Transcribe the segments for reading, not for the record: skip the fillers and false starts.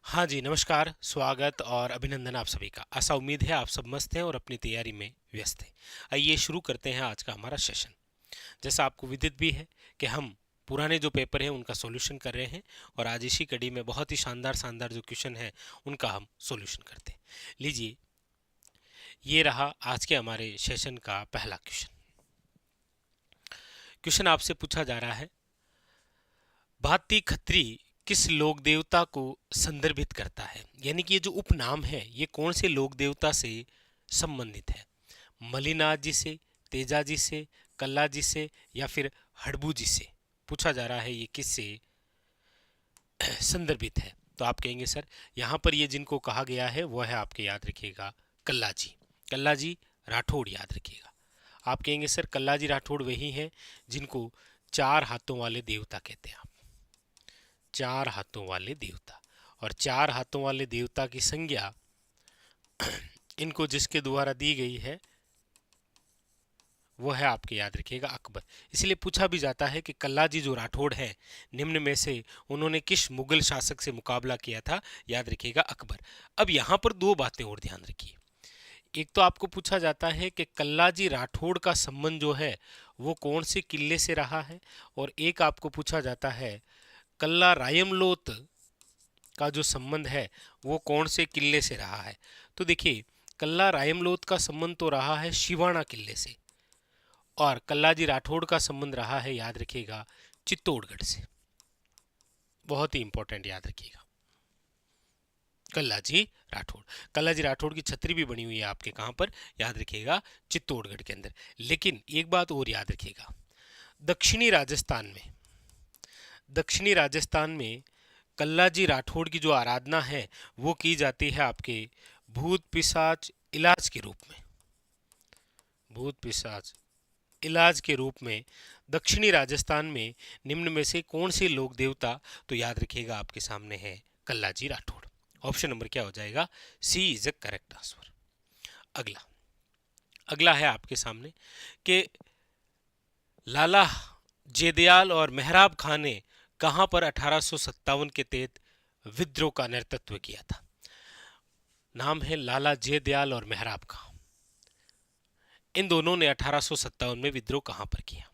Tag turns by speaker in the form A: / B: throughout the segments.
A: हाँ जी, नमस्कार, स्वागत और अभिनंदन आप सभी का। आशा उम्मीद है आप सब मस्त हैं और अपनी तैयारी में व्यस्त हैं। आइए शुरू करते हैं आज का हमारा सेशन। जैसा आपको विदित भी है कि हम पुराने जो पेपर हैं उनका सॉल्यूशन कर रहे हैं और आज इसी कड़ी में बहुत ही शानदार शानदार जो क्वेश्चन है उनका हम सॉल्यूशन करते हैं। लीजिए, ये रहा आज के हमारे सेशन का पहला क्वेश्चन। क्वेश्चन आपसे पूछा जा रहा है, भाती खत्री किस लोक देवता को संदर्भित करता है? यानी कि ये जो उपनाम है ये कौन से लोक देवता से संबंधित है? मलिनाथ जी से, तेजा जी से, कल्ला जी से या फिर हड़बू जी से पूछा जा रहा है। ये किससे संदर्भित है? तो आप कहेंगे सर यहाँ पर ये जिनको कहा गया है वो है, आपके याद रखिएगा, कल्ला जी। कल्ला जी राठौड़ याद रखिएगा। आप कहेंगे सर कल्ला जी राठौड़ वही हैं जिनको चार हाथों वाले देवता कहते हैं। आप चार हाथों वाले देवता, और चार हाथों वाले देवता की संज्ञा इनको जिसके द्वारा दी गई है वो है, आपके याद रखिएगा, अकबर। इसलिए पूछा भी जाता है कि कल्ला जी जो राठौड़ हैं निम्न में से उन्होंने किस मुगल शासक से मुकाबला किया था? याद रखिएगा, अकबर। अब यहाँ पर दो बातें और ध्यान रखिए। एक तो आपको पूछा जाता है कि कल्ला जी राठौड़ का संबंध जो है वो कौन से किले से रहा है, और एक आपको पूछा जाता है कल्ला रायमलोत का जो संबंध है वो कौन से किले से रहा है। तो देखिए, कल्ला रायमलोत का संबंध तो रहा है शिवाना किले से, और कल्लाजी राठौड़ का संबंध रहा है, याद रखिएगा, चित्तौड़गढ़ से। बहुत ही इंपॉर्टेंट, याद रखिएगा, कल्लाजी राठौड़। कल्लाजी राठौड़ की छतरी भी बनी हुई है आपके कहां पर? याद रखिएगा, चित्तौड़गढ़ के अंदर। लेकिन एक बात और याद रखिएगा, दक्षिणी राजस्थान में, दक्षिणी राजस्थान में कल्लाजी राठौड़ की जो आराधना है वो की जाती है आपके भूत पिशाच इलाज के रूप में। भूत पिशाच इलाज के रूप में दक्षिणी राजस्थान में निम्न में से कौन से लोक देवता? तो याद रखिएगा आपके सामने है कल्लाजी राठौड़। ऑप्शन नंबर क्या हो जाएगा? सी इज अ करेक्ट आंसर। अगला अगला है आपके सामने कि लाला जेदयाल और मेहराब खान ने कहां पर 1857 के तहत विद्रोह का नेतृत्व किया था? नाम है लाला जेदयाल और मेहराब खान। इन दोनों ने 1857 में विद्रोह कहां पर किया?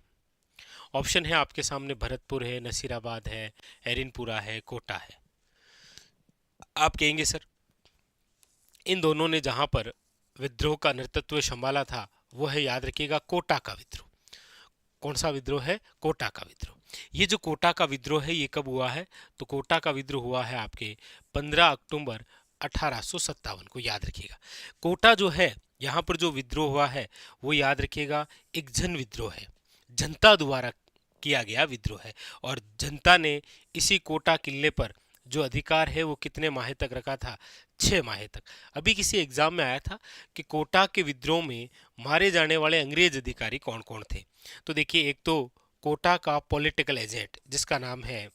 A: ऑप्शन है आपके सामने, भरतपुर है, नसीराबाद है, एरिनपुरा है, कोटा है। आप कहेंगे सर इन दोनों ने जहां पर विद्रोह का नेतृत्व संभाला था वो है, याद रखिएगा, कोटा का विद्रोह। कौन सा विद्रोह है? कोटा का विद्रोह। ये जो कोटा का विद्रोह है ये कब हुआ है? तो कोटा का विद्रोह हुआ है आपके 15 अक्टूबर 1857 को, याद रखिएगा। कोटा जो है यहाँ पर जो विद्रोह हुआ है वो, याद रखिएगा, एक जन विद्रोह है, जनता द्वारा किया गया विद्रोह है। और जनता ने इसी कोटा किले पर जो अधिकार है वो कितने माह तक रखा था? 6 माह तक। अभी किसी एग्जाम में आया था कि कोटा के विद्रोह में मारे जाने वाले अंग्रेज अधिकारी कौन कौन थे। तो देखिए, एक तो कोटा का पॉलिटिकल एजेंट जिसका नाम है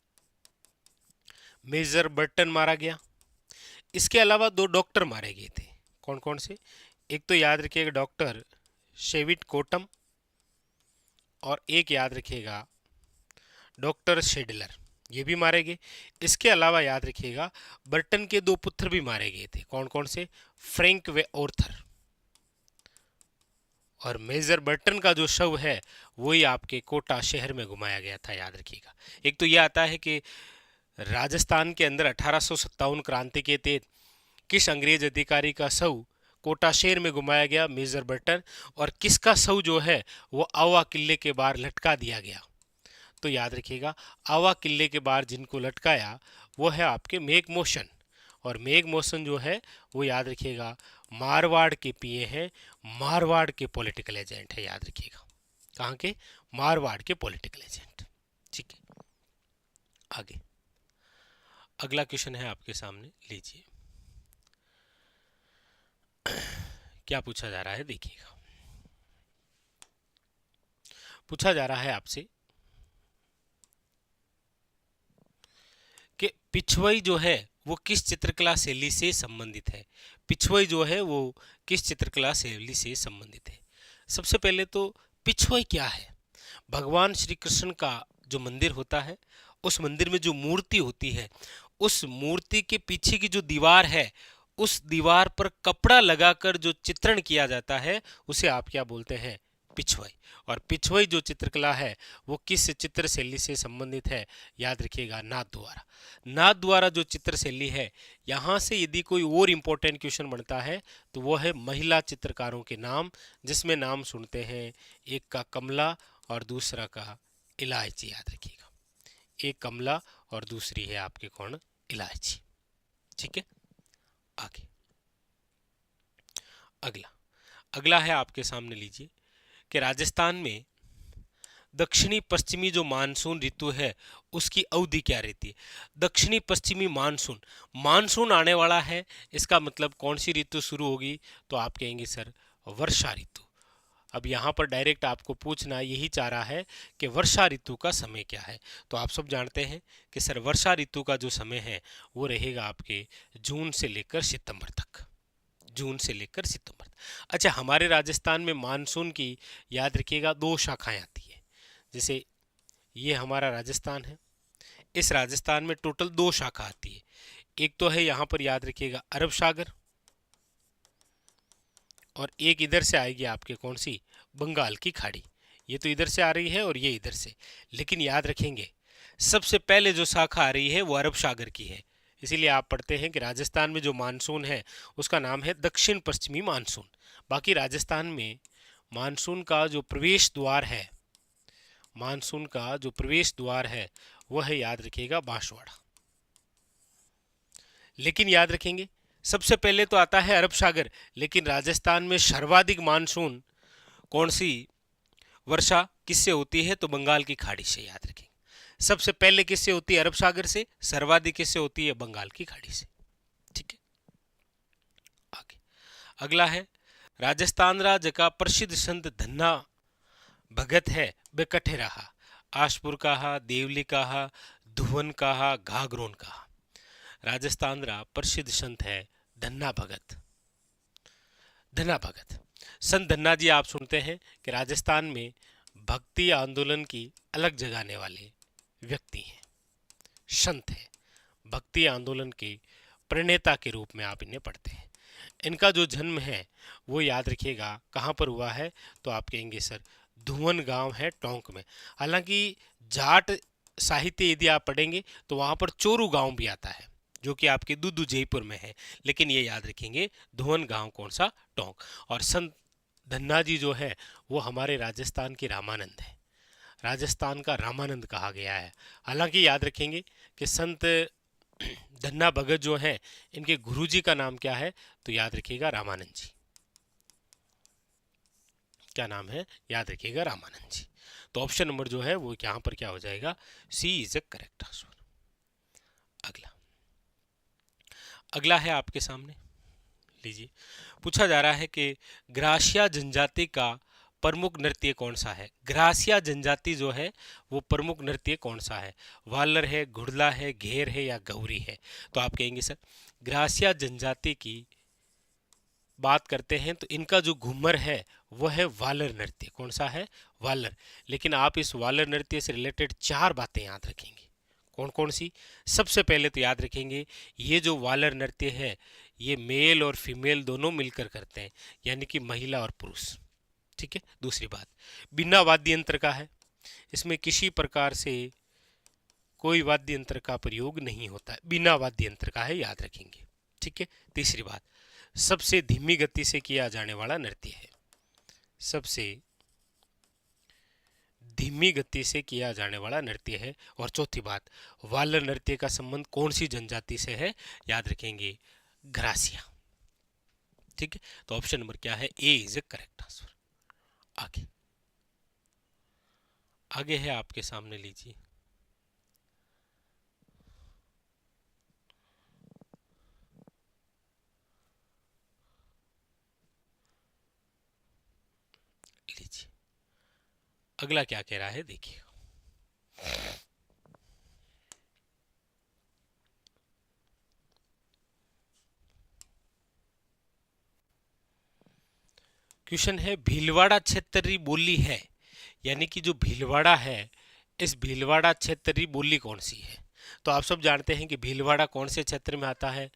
A: मेजर बर्टन मारा गया। इसके अलावा दो डॉक्टर मारे गए थे। कौन कौन से? एक तो याद रखिएगा डॉक्टर शेविट कोटम, और एक याद रखिएगा डॉक्टर शेडलर, ये भी मारे गए। इसके अलावा याद रखिएगा बर्टन के दो पुत्र भी मारे गए थे। कौन कौन से? फ्रैंक व ऑर्थर। और मेजर बर्टन का जो शव है वही आपके कोटा शहर में घुमाया गया था, याद रखिएगा। एक तो यह आता है कि राजस्थान के अंदर 1857 क्रांति के तहत किस अंग्रेज अधिकारी का शव कोटा शहर में घुमाया गया? Major Burton. और किसका शव जो है वो आवा किले के बाहर लटका दिया गया? तो याद रखिएगा, आवा किले के बाहर जिनको लटकाया वो है आपके मेघ मोशन। और मेघ मोशन जो है वो, याद रखिएगा, मारवाड़ के पीए हैं, मारवाड़ के पॉलिटिकल एजेंट है, याद रखिएगा। कहाँ के? मारवाड़ के पॉलिटिकल एजेंट। ठीक है, आगे अगला क्वेश्चन है आपके सामने, लीजिए क्या पूछा जा रहा है, देखिएगा। पूछा जा रहा है आपसे कि पिछवई जो है वो किस चित्रकला शैली से संबंधित है? पिछवई जो है वो किस चित्रकला शैली से संबंधित है? सबसे पहले तो पिछवई क्या है? भगवान श्री कृष्ण का जो मंदिर होता है उस मंदिर में जो मूर्ति होती है उस मूर्ति के पीछे की जो दीवार है, उस दीवार पर कपड़ा लगाकर जो चित्रण किया जाता है उसे आप क्या बोलते हैं? पिछवाई। और पिछवाई जो चित्रकला है वो किस चित्र शैली से संबंधित है? याद रखिएगा, नाथ द्वारा। नाथ द्वारा जो चित्र शैली है, यहाँ से यदि कोई और इम्पोर्टेंट क्वेश्चन बनता है तो वो है महिला चित्रकारों के नाम, जिसमें नाम सुनते हैं, एक का कमला और दूसरा का इलायची। याद रखिएगा, एक कमला और दूसरी है आपके कौन? इलायची। ठीक है, आगे अगला अगला है आपके सामने, लीजिए कि राजस्थान में दक्षिणी पश्चिमी जो मानसून ऋतु है उसकी अवधि क्या रहती है? दक्षिणी पश्चिमी मानसून, मानसून आने वाला है, इसका मतलब कौन सी ऋतु शुरू होगी? तो आप कहेंगे सर वर्षा ऋतु। अब यहाँ पर डायरेक्ट आपको पूछना यही चाह रहा है कि वर्षा ऋतु का समय क्या है। तो आप सब जानते हैं कि सर वर्षा ऋतु का जो समय है वो रहेगा आपके जून से लेकर सितंबर तक। जून से लेकर सितंबर तक। अच्छा, हमारे राजस्थान में मानसून की याद रखिएगा 2 शाखाएं आती है। जैसे ये हमारा राजस्थान है, इस राजस्थान में टोटल 2 शाखा आती है। एक तो है यहाँ पर याद रखिएगा अरब सागर, और एक इधर से आएगी आपके कौन सी? बंगाल की खाड़ी। ये तो इधर से आ रही है और ये इधर से, लेकिन याद रखेंगे सबसे पहले जो शाखा आ रही है वो अरब सागर की है। इसीलिए आप पढ़ते हैं कि राजस्थान में जो मानसून है उसका नाम है दक्षिण पश्चिमी मानसून। बाकी राजस्थान में मानसून का जो प्रवेश द्वार है, मानसून का जो प्रवेश द्वार है वह है याद रखिएगा बांसवाड़ा। लेकिन याद रखेंगे सबसे पहले तो आता है अरब सागर, लेकिन राजस्थान में सर्वाधिक मानसून कौन सी वर्षा किससे होती है? तो बंगाल की खाड़ी से। याद रखेंगे सबसे पहले किससे होती है? अरब सागर से। सर्वाधिक किससे होती है? बंगाल की खाड़ी से। ठीक है, आगे अगला है राजस्थान राज्य का प्रसिद्ध संत धन्ना भगत है वे कठे रहा? आशपुर कहा, देवली कहा, धुवन कहा, घाघरोन कहा। राजस्थान रा प्रसिद्ध संत है धन्ना भगत। धन्ना भगत, संत धन्ना जी आप सुनते हैं कि राजस्थान में भक्ति आंदोलन की अलग जगाने वाले व्यक्ति हैं, संत हैं। भक्ति आंदोलन के प्रणेता के रूप में आप इन्हें पढ़ते हैं। इनका जो जन्म है वो याद रखिएगा कहाँ पर हुआ है? तो आप कहेंगे सर धुवन गांव है टोंक में। हालांकि जाट साहित्य यदि आप पढ़ेंगे तो वहाँ पर चोरू गांव भी आता है जो कि आपके दुदू जयपुर में है, लेकिन ये याद रखेंगे धुवन गांव कौन सा? टोंक। और संत धन्ना जी जो है वो हमारे राजस्थान की रामानंद है, राजस्थान का रामानंद कहा गया है। हालांकि याद रखेंगे कि संत धन्ना भगत जो है इनके गुरुजी का नाम क्या है? तो याद रखिएगा रामानंद जी। क्या नाम है? याद रखिएगा रामानंद जी। तो ऑप्शन नंबर जो है वो यहाँ पर क्या हो जाएगा? सी इज ए करेक्ट आंसर। अगला है आपके सामने, लीजिए पूछा जा रहा है कि ग्रासिया जनजाति का प्रमुख नृत्य कौन सा है? ग्रासिया जनजाति जो है वो प्रमुख नृत्य कौन सा है? वालर है, घुड़ला है, घेर है या गौरी है? तो आप कहेंगे सर ग्रासिया जनजाति की बात करते हैं तो इनका जो घूमर है वो है वालर नृत्य। कौन सा है? वालर। लेकिन आप इस वालर नृत्य से रिलेटेड 4 बातें याद रखेंगे। कौन कौन सी? सबसे पहले तो याद रखेंगे ये जो वालर नृत्य है ये मेल और फीमेल दोनों मिलकर करते हैं, यानी कि महिला और पुरुष। ठीक है। दूसरी बात, बिना वाद्य यंत्र का है, इसमें किसी प्रकार से कोई वाद्य यंत्र का प्रयोग नहीं होता है, बिना वाद्य यंत्र का है, याद रखेंगे। ठीक है। तीसरी बात, सबसे धीमी गति से किया जाने वाला नृत्य है, सबसे धीमी गति से किया जाने वाला नृत्य है। और चौथी बात, वालर नृत्य का संबंध कौन सी जनजाति से है? याद रखेंगे ग्रासिया। ठीक है। तो ऑप्शन नंबर क्या है? ए इज ए करेक्ट आंसर। आगे आगे है आपके सामने, लीजिए लीजिए अगला क्या कह रहा है, देखिए क्वेश्चन है भीलवाड़ा क्षेत्रीय बोली है, यानी कि जो भीलवाड़ा है इस भीलवाड़ा क्षेत्रीय बोली कौन सी है? तो आप सब जानते हैं कि भीलवाड़ा कौन से क्षेत्र में आता है,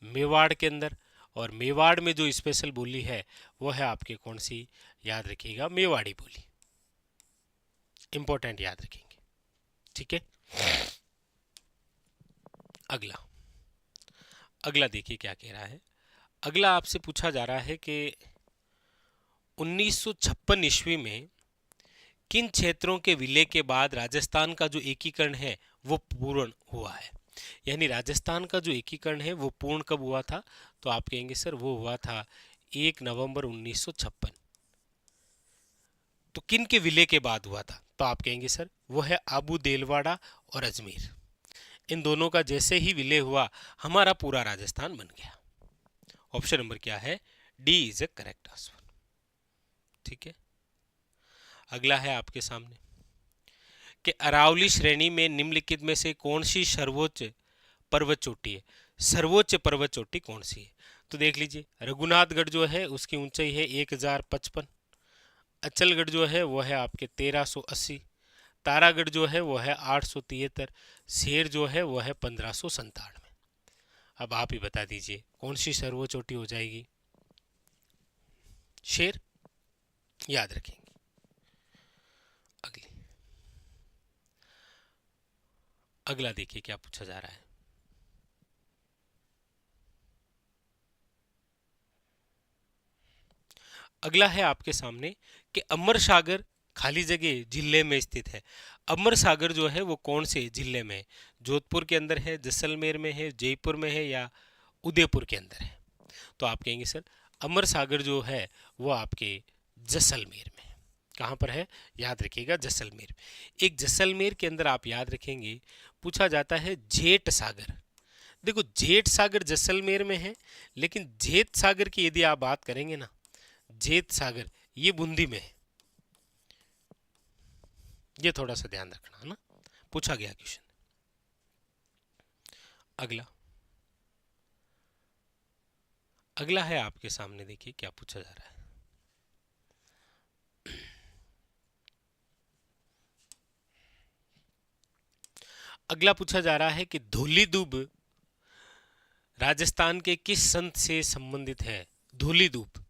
A: मेवाड़ के अंदर। और मेवाड़ में जो स्पेशल बोली है वो है आपके कौन सी, याद रखिएगा मेवाड़ी बोली। इंपॉर्टेंट, याद रखेंगे, ठीक है। अगला अगला देखिए क्या कह रहा है। अगला आपसे पूछा जा रहा है कि 1956 ईस्वी में किन क्षेत्रों के विलय के बाद राजस्थान का जो एकीकरण है वो पूर्ण हुआ है। यानी राजस्थान का जो एकीकरण है वो पूर्ण कब हुआ था, तो आप कहेंगे सर वो हुआ था 1 नवंबर 1956। तो किन के विलय के बाद हुआ था, तो आप कहेंगे सर वो है आबू देलवाड़ा और अजमेर। इन दोनों का जैसे ही विलय हुआ हमारा पूरा राजस्थान बन गया। ऑप्शन नंबर क्या है, D is a correct answer, ठीक है। अगला है आपके सामने कि अरावली श्रेणी में निम्नलिखित में से कौन सी सर्वोच्च पर्वत चोटी है। सर्वोच्च पर्वत चोटी कौन सी है, तो देख लीजिए रघुनाथगढ़ जो है उसकी ऊंचाई है 1055, अचलगढ़ जो है वो है आपके 1380, तारागढ़ जो है वो है 873, शेर जो है वो है 1597। अब आप ही बता दीजिए कौन सी सर्वोच्च चोटी हो जाएगी। शेर, याद रखेंगे। अगली अगला देखिए क्या पूछा जा रहा है। अगला है आपके सामने कि अमर सागर खाली जगह जिले में स्थित है। अमर सागर जो है वो कौन से जिले में है, जोधपुर के अंदर है, जैसलमेर में है, जयपुर में है या उदयपुर के अंदर है। तो आप कहेंगे सर अमर सागर जो है वो आपके जैसलमेर में है। कहाँ पर है, याद रखिएगा जैसलमेर। एक जैसलमेर के अंदर आप याद रखेंगे पूछा जाता है जेठ सागर। देखो जेठ सागर जैसलमेर में है, लेकिन जेठ सागर की यदि आप बात करेंगे ना, जेठ सागर ये बूंदी में है। ये थोड़ा सा ध्यान रखना है ना, पूछा गया क्वेश्चन। अगला अगला है आपके सामने, देखिए क्या पूछा जा रहा है। अगला पूछा जा रहा है कि धौली दूब राजस्थान के किस संत से संबंधित है। धौली दूब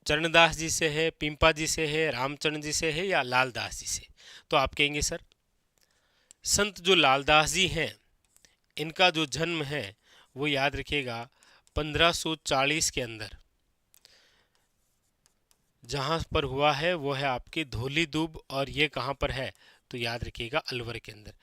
A: चरणदास जी से है, पिंपा जी से है, रामचरण जी से है या लालदास जी से। तो आप कहेंगे सर संत जो लालदास जी हैं इनका जो जन्म है वो याद रखिएगा 1540 के अंदर जहां पर हुआ है वो है आपके धौली दूब, और ये कहां पर है तो याद रखिएगा अलवर के अंदर।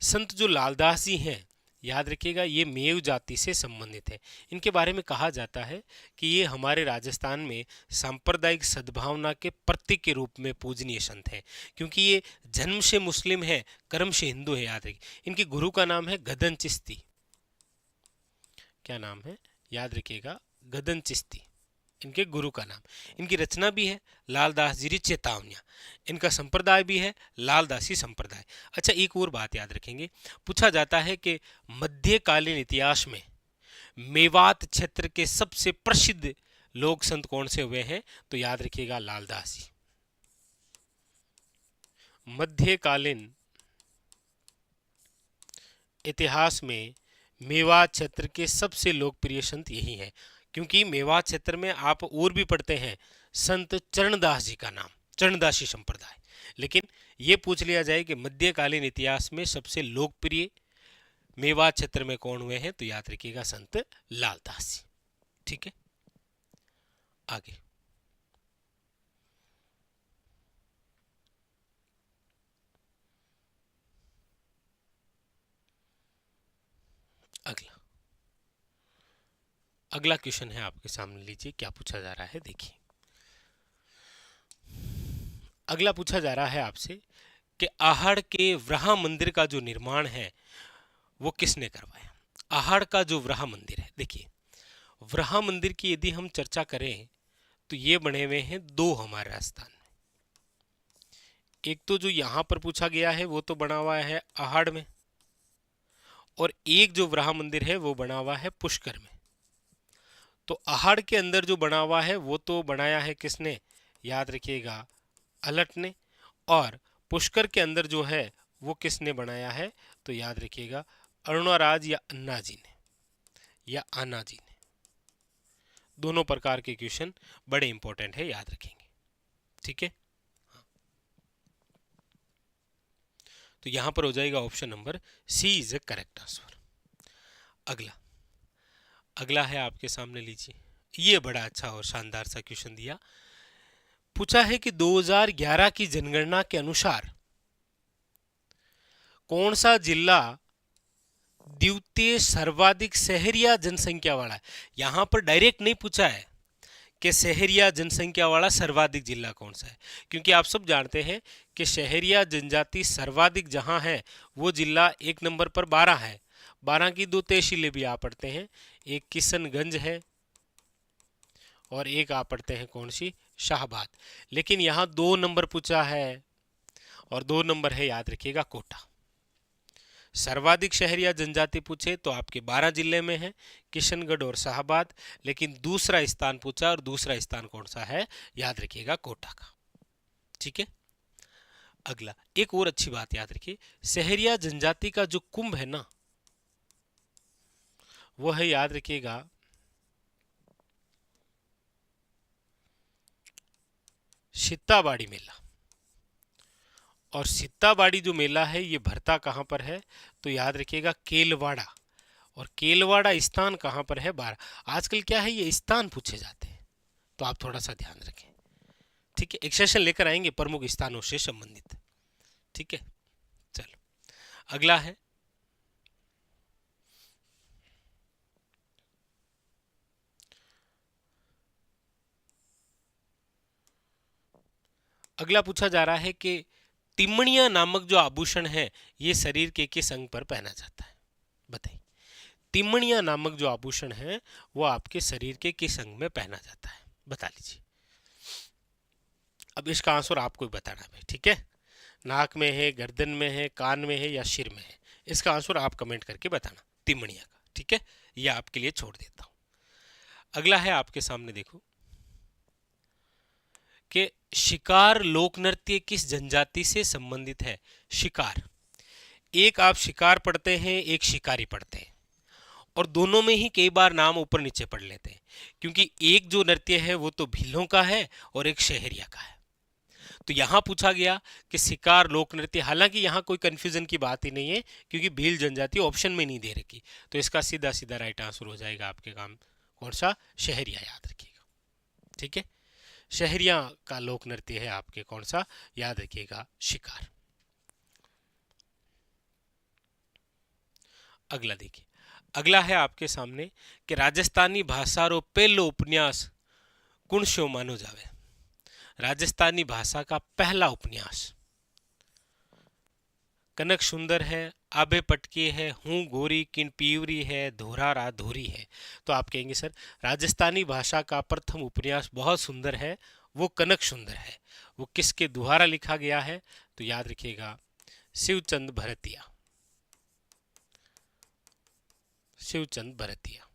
A: संत जो लालदास जी हैं याद रखिएगा ये मेव जाति से संबंधित है। इनके बारे में कहा जाता है कि ये हमारे राजस्थान में सांप्रदायिक सद्भावना के प्रतीक के रूप में पूजनीय संत हैं, क्योंकि ये जन्म से मुस्लिम है, कर्म से हिंदू है। याद रखिए इनके गुरु का नाम है गदन चिश्ती। क्या नाम है, याद रखिएगा गदन चिश्ती इनके गुरु का नाम। इनकी रचना भी है लालदास जी चेतावनियां। इनका संप्रदाय भी है लालदासी संप्रदाय। अच्छा एक और बात याद रखेंगे, पूछा जाता है कि मध्यकालीन इतिहास में मेवात क्षेत्र के सबसे प्रसिद्ध लोक संत कौन से हुए हैं, तो याद रखिएगा लालदास जी। मध्यकालीन इतिहास में मेवात क्षेत्र के सबसे लोकप्रिय संत यही हैं, क्योंकि मेवात क्षेत्र में आप और भी पढ़ते हैं संत चरणदास जी का नाम, चरणदासी संप्रदाय। लेकिन ये पूछ लिया जाए कि मध्यकालीन इतिहास में सबसे लोकप्रिय मेवात क्षेत्र में कौन हुए हैं, तो याद रखिएगा संत लालदास जी, ठीक है। आगे अगला अगला क्वेश्चन है आपके सामने, लीजिए क्या पूछा जा रहा है। देखिए अगला पूछा जा रहा है आपसे कि आहड़ के वराह मंदिर का जो निर्माण है वो किसने करवाया। आहड़ का जो वराह मंदिर है, देखिए वराह मंदिर की यदि हम चर्चा करें तो ये बने हुए हैं दो हमारे राजस्थान में। एक तो जो यहां पर पूछा गया है वो तो बना हुआ है आहड़ में, और एक जो वराह मंदिर है वो बना हुआ है पुष्कर में। तो आहड़ के अंदर जो बना हुआ है वो तो बनाया है किसने, याद रखिएगा अलट ने, और पुष्कर के अंदर जो है वो किसने बनाया है? तो याद रखिएगा अरुणाराज या अन्ना जी ने या आना जी ने। दोनों प्रकार के क्वेश्चन बड़े इंपॉर्टेंट है, याद रखेंगे। ठीक है, तो यहां पर हो जाएगा option number C is a correct answer. अगला अगला है आपके सामने, लीजिए। ये बड़ा अच्छा और शानदार सा क्वेश्चन दिया। पूछा है कि 2011 की जनगणना के अनुसार कौन सा जिला द्वितीय सर्वाधिक शहरिया जनसंख्या वाला है। यहां पर डायरेक्ट नहीं पूछा है कि शहरिया जनसंख्या वाला सर्वाधिक जिला कौन सा है, क्योंकि आप सब जानते हैं कि शहरिया जनजाति सर्वाधिक जहां है वो जिला एक नंबर पर 12 है। 12 की दो तहसीलें भी आप पढ़ते हैं, एक किशनगंज है और एक आप पढ़ते हैं कौन सी, शाहबाद। लेकिन यहाँ 2 नंबर पूछा है और 2 नंबर है, याद रखिएगा, कोटा। सर्वाधिक शहरिया जनजाति पूछे तो आपके 12 जिले में है, किशनगढ़ और शाहबाद। लेकिन दूसरा स्थान पूछा और दूसरा स्थान कौन सा है, याद रखिएगा कोटा का। ठीक है, अगला एक और अच्छी बात याद रखिए, शहरिया जनजाति का जो कुंभ है ना, वो है, याद रखिएगा, सित्ताबाड़ी मेला। और सित्ताबाड़ी जो मेला है ये भरता कहाँ पर है, तो याद रखिएगा केलवाड़ा। और केलवाड़ा स्थान कहाँ पर है, 12। आजकल क्या है, ये स्थान पूछे जाते हैं, तो आप थोड़ा सा ध्यान रखें। ठीक है, एक सेशन लेकर आएंगे प्रमुख स्थानों से संबंधित। ठीक है, चलो अगला है, अगला पूछा जा रहा है कि तिमणिया नामक जो आभूषण है ये शरीर के किस अंग पर पहना जाता है, बताइए। तिमणिया नामक जो आभूषण है वो आपके शरीर के किस अंग में पहना जाता है, बता लीजिए। अब इसका आंसर आपको ही बताना है, ठीक है। नाक में है, गर्दन में है, कान में है या सिर में है, इसका आंसर आप कमेंट करके बताना तिमणिया का। ठीक है, ये आपके लिए छोड़ देता हूं। अगला है आपके सामने, देखो कि शिकार लोक नृत्य किस जनजाति से संबंधित है। शिकार, एक आप शिकार पढ़ते हैं, एक शिकारी पढ़ते हैं, और दोनों में ही कई बार नाम ऊपर नीचे पढ़ लेते हैं, क्योंकि एक जो नृत्य है वो तो भीलों का है और एक शहरिया का है। तो यहां पूछा गया कि शिकार लोक नृत्य, हालांकि यहां कोई कंफ्यूजन की बात ही नहीं है, क्योंकि भील जनजाति ऑप्शन में नहीं दे रखी, तो इसका सीधा सीधा राइट आंसर हो जाएगा आपके काम कौन सा, शहरिया, याद रखिएगा। ठीक है, शहरिया का लोक नृत्य है आपके कौन सा, याद रखिएगा, शिकार। अगला देखिए, अगला है आपके सामने कि राजस्थानी भाषारो पहलो उपन्यास कुण शो मानो जावे। राजस्थानी भाषा का पहला उपन्यास कनक सुंदर है, आबे पटके है, हूँ गोरी किन पीवरी है, धोरा धोरी है। तो आप कहेंगे सर राजस्थानी भाषा का प्रथम उपन्यास बहुत सुंदर है, वो कनक सुंदर है, वो किसके द्वारा लिखा गया है, तो याद रखिएगा शिवचंद भरतिया। शिवचंद भरतिया,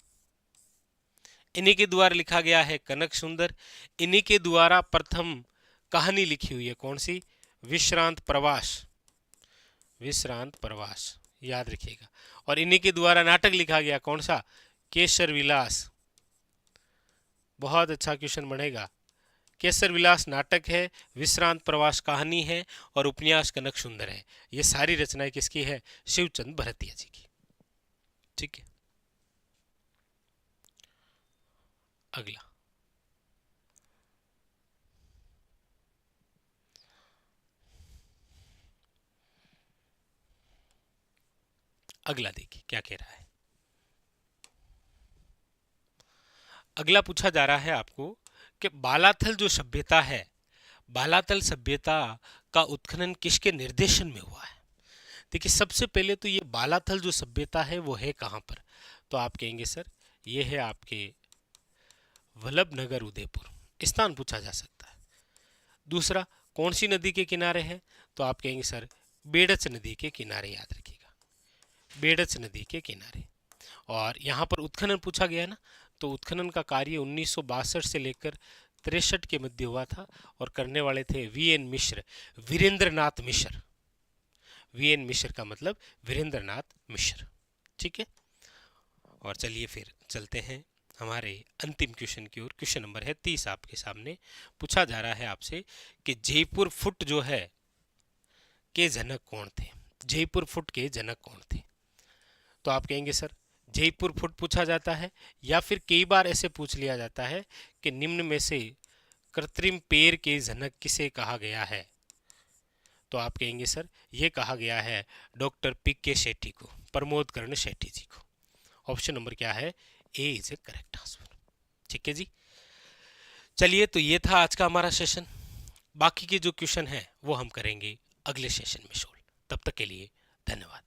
A: इन्हीं के द्वारा लिखा गया है कनक सुंदर। इन्हीं के द्वारा प्रथम कहानी लिखी हुई है कौन सी, विश्रांत प्रवास। विश्रांत प्रवास, याद रखिएगा। और इन्हीं के द्वारा नाटक लिखा गया कौन सा, केसर विलास। बहुत अच्छा क्वेश्चन बनेगा। केसर विलास नाटक है, विश्रांत प्रवास कहानी है, और उपन्यास कनक सुंदर है। ये सारी रचनाएं किसकी है, शिवचंद भरतिया जी की। ठीक है, अगला अगला देखिए क्या कह रहा है। अगला पूछा जा रहा है आपको कि बालाथल जो सभ्यता है, बालाथल सभ्यता का उत्खनन किसके निर्देशन में हुआ है। देखिए सबसे पहले तो ये बालाथल जो सभ्यता है वो है कहाँ पर, तो आप कहेंगे सर ये है आपके वल्लभनगर उदयपुर, स्थान पूछा जा सकता है। दूसरा कौन सी नदी के किनारे है, तो आप कहेंगे सर बेड़च नदी के किनारे, याद रखिएगा बेड़च नदी के किनारे। और यहाँ पर उत्खनन पूछा गया है ना, तो उत्खनन का कार्य 1962 से लेकर 63 के मध्य हुआ था, और करने वाले थे वीएन मिश्र, वीरेंद्र नाथ मिश्र। वीएन मिश्र का मतलब वीरेंद्र नाथ मिश्र। ठीक है, और चलिए फिर चलते हैं हमारे अंतिम क्वेश्चन की ओर। क्वेश्चन नंबर है 30 आपके सामने। पूछा जा रहा है आपसे कि जयपुर फुट जो है के जनक कौन थे। जयपुर फुट के जनक कौन थे? तो आप कहेंगे सर जयपुर फुट पूछा जाता है या फिर कई बार ऐसे पूछ लिया जाता है कि निम्न में से कृत्रिम पेड़ के जनक किसे कहा गया है। तो आप कहेंगे सर ये कहा गया है डॉक्टर पी.के. शेट्टी को, प्रमोद कर्ण शेट्टी जी को। ऑप्शन नंबर क्या है? ए इज ए करेक्ट आंसर। ठीक है जी, चलिए तो ये था आज का हमारा सेशन। बाकी के जो क्वेश्चन है वो हम करेंगे अगले सेशन में सोल्व। तब तक के लिए धन्यवाद।